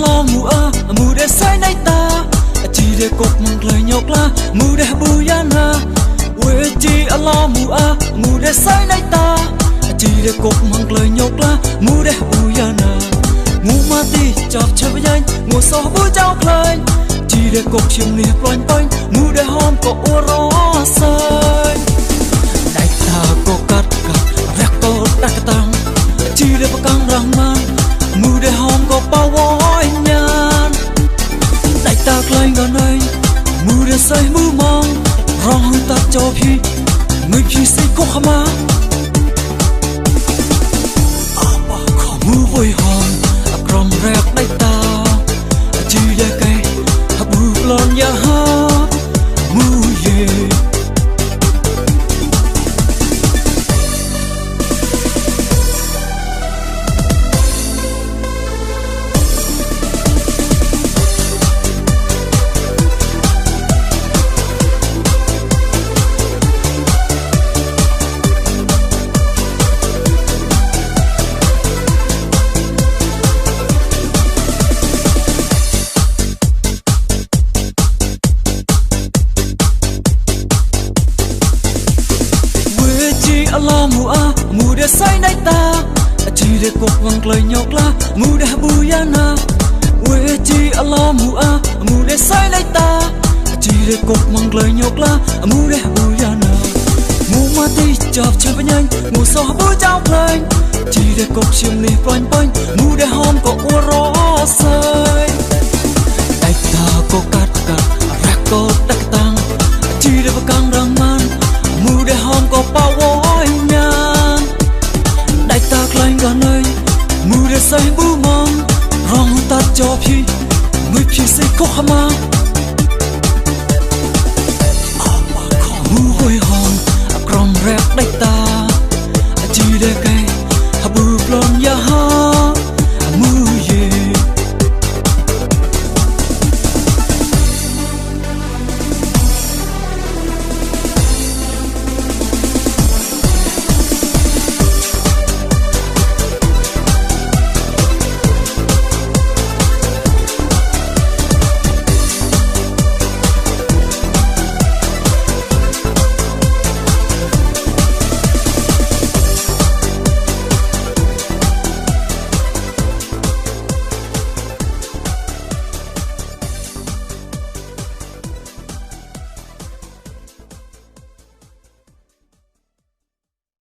lo mù để say nay ta chỉ để cột măng lời nhọc la mù để buya na quê chi lo mù để say nay ta chỉ để cột măng lời nhọc la mù để buya na mù ma ti chọc chơi với anh ngồi so với cháu khơi chỉ để cột chiêm liệp loanh quanh mù để hôm có ô rõ sơi đại ta có cắt rác có đắc tăng chỉ để bắt căng răng man mù để hôm có bao vói nhan đại ta lên gần đây mù để say mù mong rong ta cho phi người khi say có khama mù vui hòn cầm rác đại ta chỉ để cây bù lon ya ha mù ye lo mù để say nay ta chỉ để cột văng lời nhọc la mù để buya na quê chi lo mù để say nay ta chỉ để cột văng lời nhọc la mù để buya na mù ma ti chọc chơi với nhanh mù so với cháu khơi chỉ để cột chiêm liệp loanh quanh mù để hôm có ô rõ sơi đại ta có cắt rác có đắc tăng chỉ để bắt căng răng man mù để hôm có bao vói nhan đại ta lên gần đây mù để say bù mong rong ta cho phi người phi say có khama mù hồi hòn cầm rác đại ta chỉ để cây bù lon ya ha